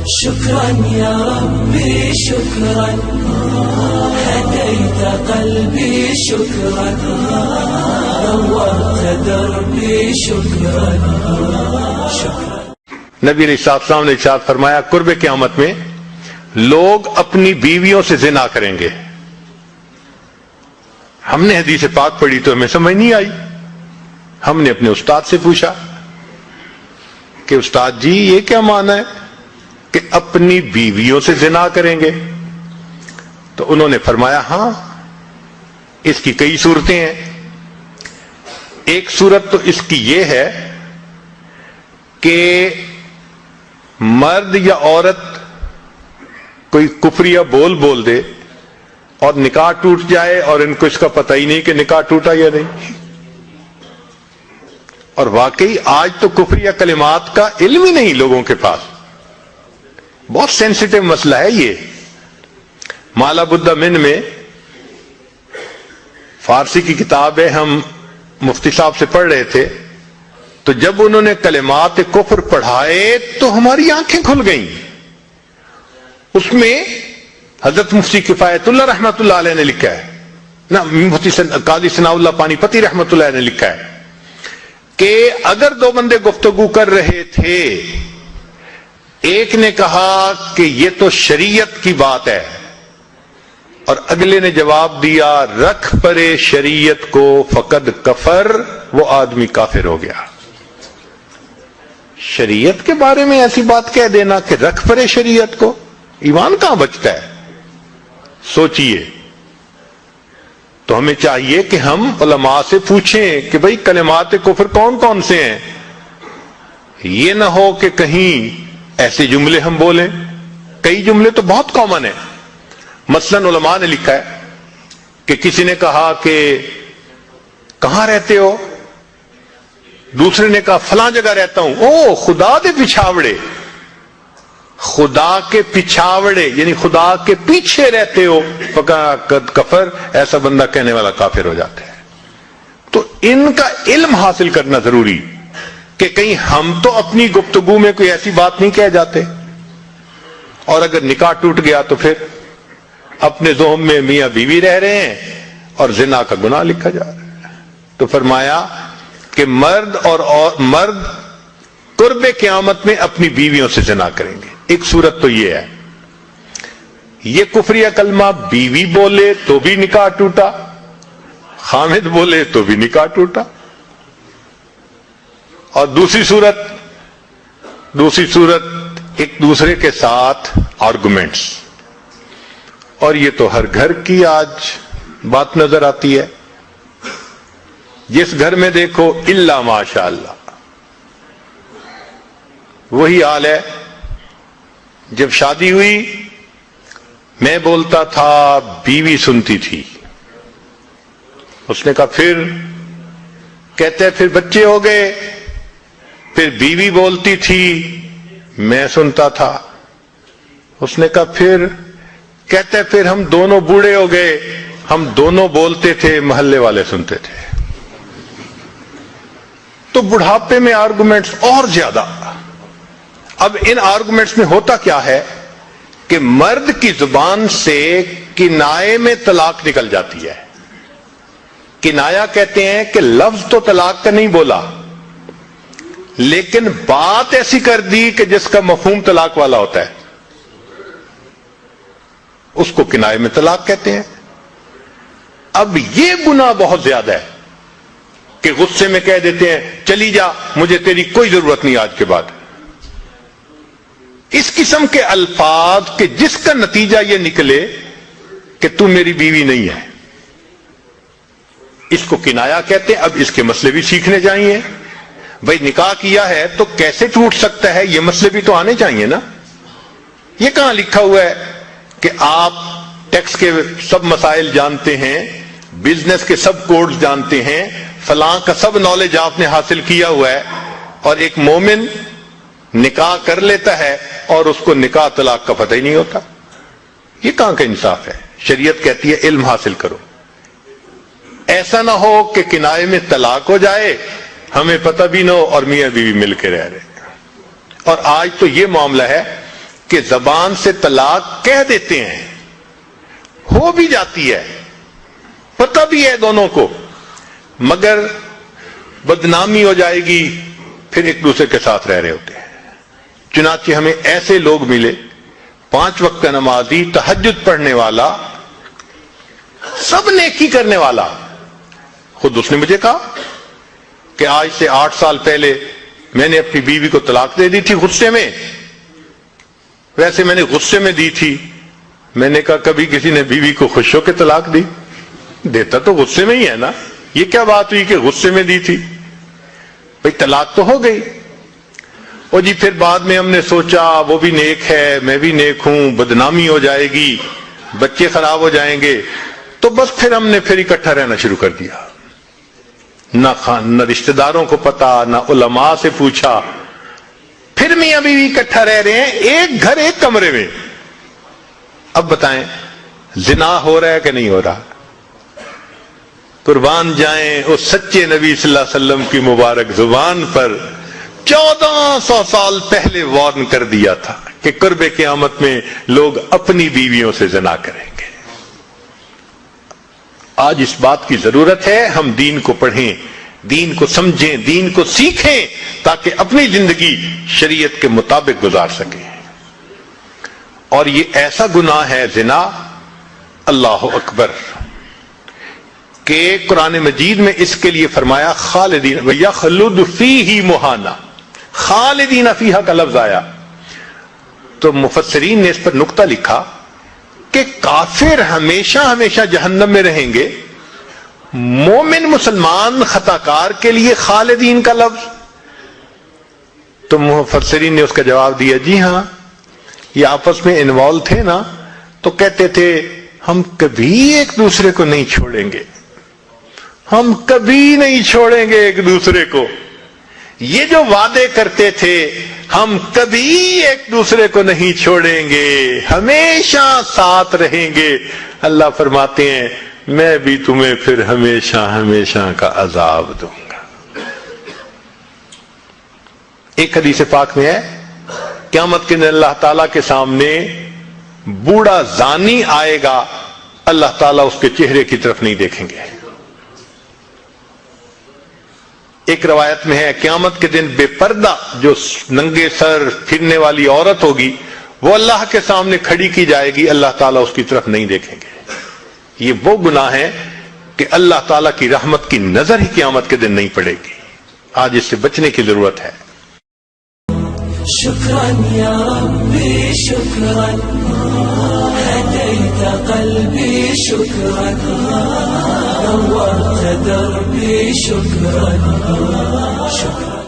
شكرا يا ربي شكرا هديت قلبي شكرا نورت دربي شكرا شكرا. نبی علیہ السلام نے ارشاد فرمایا قرب قیامت میں لوگ اپنی بیویوں سے زنا کریں گے. ہم نے حدیث پاک پڑھی تو ہمیں سمجھ نہیں آئی. ہم نے اپنے استاد سے پوچھا کہ استاد جی یہ کیا معنی ہے کہ اپنی بیویوں سے زنا کریں گے؟ تو انہوں نے فرمایا ہاں اس کی کئی صورتیں ہیں. ایک صورت تو اس کی یہ ہے کہ مرد یا عورت کوئی کفریہ بول دے اور نکاح ٹوٹ جائے اور ان کو اس کا پتہ ہی نہیں کہ نکاح ٹوٹا یا نہیں. اور واقعی آج تو کفریہ کلمات کا علم ہی نہیں لوگوں کے پاس. بہت سینسیٹیو مسئلہ ہے یہ. مالا بدہ من میں فارسی کی کتاب ہے, ہم مفتی صاحب سے پڑھ رہے تھے تو جب انہوں نے کلمات کفر پڑھائے تو ہماری آنکھیں کھل گئیں. اس میں حضرت مفتی کفایت اللہ رحمۃ اللہ علیہ نے لکھا ہے, نہ مفتی قاضی ثناء اللہ پانی پتی رحمۃ اللہ علیہ نے لکھا ہے کہ اگر دو بندے گفتگو کر رہے تھے, ایک نے کہا کہ یہ تو شریعت کی بات ہے اور اگلے نے جواب دیا رکھ پرے شریعت کو فقد کفر, وہ آدمی کافر ہو گیا. شریعت کے بارے میں ایسی بات کہہ دینا کہ رکھ پرے شریعت کو, ایمان کہاں بچتا ہے؟ سوچئے. تو ہمیں چاہیے کہ ہم علماء سے پوچھیں کہ بھئی کلمات کفر کون کون سے ہیں. یہ نہ ہو کہ کہیں ایسے جملے ہم بولیں. کئی جملے تو بہت کامن ہیں. مثلاً علماء نے لکھا ہے کہ کسی نے کہا کہ کہاں رہتے ہو؟ دوسرے نے کہا فلاں جگہ رہتا ہوں. او خدا دے پچھاوڑے, خدا کے پچھاوڑے یعنی خدا کے پیچھے رہتے ہو, فقد کفر, ایسا بندہ کہنے والا کافر ہو جاتا ہے. تو ان کا علم حاصل کرنا ضروری کہ کہیں ہم تو اپنی گفتگو میں کوئی ایسی بات نہیں کہہ جاتے, اور اگر نکاح ٹوٹ گیا تو پھر اپنے ذہن میں میاں بیوی رہ رہے ہیں اور زنا کا گناہ لکھا جا رہا ہے. تو فرمایا کہ مرد قرب قیامت میں اپنی بیویوں سے زنا کریں گے. ایک صورت تو یہ ہے, یہ کفریہ کلمہ بیوی بولے تو بھی نکاح ٹوٹا, خامد بولے تو بھی نکاح ٹوٹا. اور دوسری صورت ایک دوسرے کے ساتھ آرگومنٹس, اور یہ تو ہر گھر کی آج بات نظر آتی ہے. جس گھر میں دیکھو الا ماشاء اللہ وہی حال ہے. جب شادی ہوئی میں بولتا تھا, بیوی سنتی تھی. اس نے کہا پھر, کہتے پھر بچے ہو گئے, پھر بیوی بولتی تھی میں سنتا تھا. اس نے کہا پھر, کہتے پھر ہم دونوں بوڑھے ہو گئے, ہم دونوں بولتے تھے محلے والے سنتے تھے. تو بڑھاپے میں آرگومنٹس اور زیادہ. اب ان آرگومنٹس میں ہوتا کیا ہے کہ مرد کی زبان سے کنائے میں طلاق نکل جاتی ہے. کنایا کہتے ہیں کہ لفظ تو طلاق کا نہیں بولا لیکن بات ایسی کر دی کہ جس کا مفہوم طلاق والا ہوتا ہے, اس کو کنائے میں طلاق کہتے ہیں. اب یہ گناہ بہت زیادہ ہے کہ غصے میں کہہ دیتے ہیں چلی جا, مجھے تیری کوئی ضرورت نہیں آج کے بعد. اس قسم کے الفاظ کہ جس کا نتیجہ یہ نکلے کہ تو میری بیوی نہیں ہے, اس کو کنایا کہتے ہیں. اب اس کے مسئلے بھی سیکھنے چاہیے. بھئی نکاح کیا ہے تو کیسے ٹوٹ سکتا ہے, یہ مسئلے بھی تو آنے چاہیے نا. یہ کہاں لکھا ہوا ہے کہ آپ ٹیکس کے سب مسائل جانتے ہیں, بزنس کے سب کوڈز جانتے ہیں, فلاں کا سب نالج آپ نے حاصل کیا ہوا ہے, اور ایک مومن نکاح کر لیتا ہے اور اس کو نکاح طلاق کا پتہ ہی نہیں ہوتا. یہ کہاں کا انصاف ہے؟ شریعت کہتی ہے علم حاصل کرو. ایسا نہ ہو کہ کنائے میں طلاق ہو جائے, ہمیں پتہ بھی نہ ہو اور میاں بیوی مل کے رہ رہے. اور آج تو یہ معاملہ ہے کہ زبان سے طلاق کہہ دیتے ہیں، ہو بھی جاتی ہے، پتہ بھی ہے دونوں کو، مگر بدنامی ہو جائے گی، پھر ایک دوسرے کے ساتھ رہ رہے ہوتے ہیں۔ چنانچہ ہمیں ایسے لوگ ملے، 5 وقت کا نمازی، تہجد پڑھنے والا، سب نیکی کرنے والا۔ خود اس نے مجھے کہا کہ آج سے 8 سال پہلے میں نے اپنی بیوی کو طلاق دے دی تھی غصے میں، ویسے میں نے غصے میں دی تھی۔ میں نے کہا کبھی کسی نے بیوی کو خوش ہو کے طلاق دی؟ دیتا تو غصے میں ہی ہے نا، یہ کیا بات ہوئی کہ غصے میں دی تھی؟ بھئی طلاق تو ہو گئی۔ اور جی پھر بعد میں ہم نے سوچا وہ بھی نیک ہے، میں بھی نیک ہوں، بدنامی ہو جائے گی، بچے خراب ہو جائیں گے، تو بس پھر ہم نے پھر اکٹھا رہنا شروع کر دیا۔ نہ رشتہ داروں کو پتا، نہ علماء سے پوچھا، پھر میاں بیوی اکٹھا رہ رہے ہیں، ایک گھر ایک کمرے میں۔ اب بتائیں زنا ہو رہا ہے کہ نہیں ہو رہا؟ قربان جائیں اس سچے نبی صلی اللہ علیہ وسلم کی مبارک زبان پر 1400 سال پہلے وارن کر دیا تھا کہ قرب قیامت میں لوگ اپنی بیویوں سے زنا کریں گے۔ آج اس بات کی ضرورت ہے ہم دین کو پڑھیں، دین کو سمجھیں، دین کو سیکھیں، تاکہ اپنی زندگی شریعت کے مطابق گزار سکیں۔ اور یہ ایسا گناہ ہے زنا، اللہ اکبر، کہ قرآن مجید میں اس کے لیے فرمایا خالدین وَيَخْلُدُ فِيهِ مُحَانَا، خالدین فیہا کا لفظ آیا تو مفسرین نے اس پر نقطہ لکھا کہ کافر ہمیشہ ہمیشہ جہنم میں رہیں گے، مومن مسلمان خطا کار کے لیے خالدین کا لفظ؟ تو مفسرین نے اس کا جواب دیا جی ہاں، یہ آپس میں انوالو تھے نا، تو کہتے تھے ہم کبھی ایک دوسرے کو نہیں چھوڑیں گے، ہم کبھی نہیں چھوڑیں گے ایک دوسرے کو۔ یہ جو وعدے کرتے تھے ہم کبھی ایک دوسرے کو نہیں چھوڑیں گے، ہمیشہ ساتھ رہیں گے، اللہ فرماتے ہیں میں بھی تمہیں پھر ہمیشہ ہمیشہ کا عذاب دوں گا۔ ایک حدیث پاک میں ہے قیامت کے دن اللہ تعالیٰ کے سامنے بوڑھا زانی آئے گا، اللہ تعالیٰ اس کے چہرے کی طرف نہیں دیکھیں گے۔ ایک روایت میں ہے قیامت کے دن بے پردہ جو ننگے سر پھرنے والی عورت ہوگی وہ اللہ کے سامنے کھڑی کی جائے گی، اللہ تعالیٰ اس کی طرف نہیں دیکھیں گے۔ یہ وہ گناہ ہے کہ اللہ تعالیٰ کی رحمت کی نظر ہی قیامت کے دن نہیں پڑے گی۔ آج اس سے بچنے کی ضرورت ہے۔ شکراً یا ربی شکراً، ہدیت قلبی شکراً، نورت دربی شکراً، شکراً۔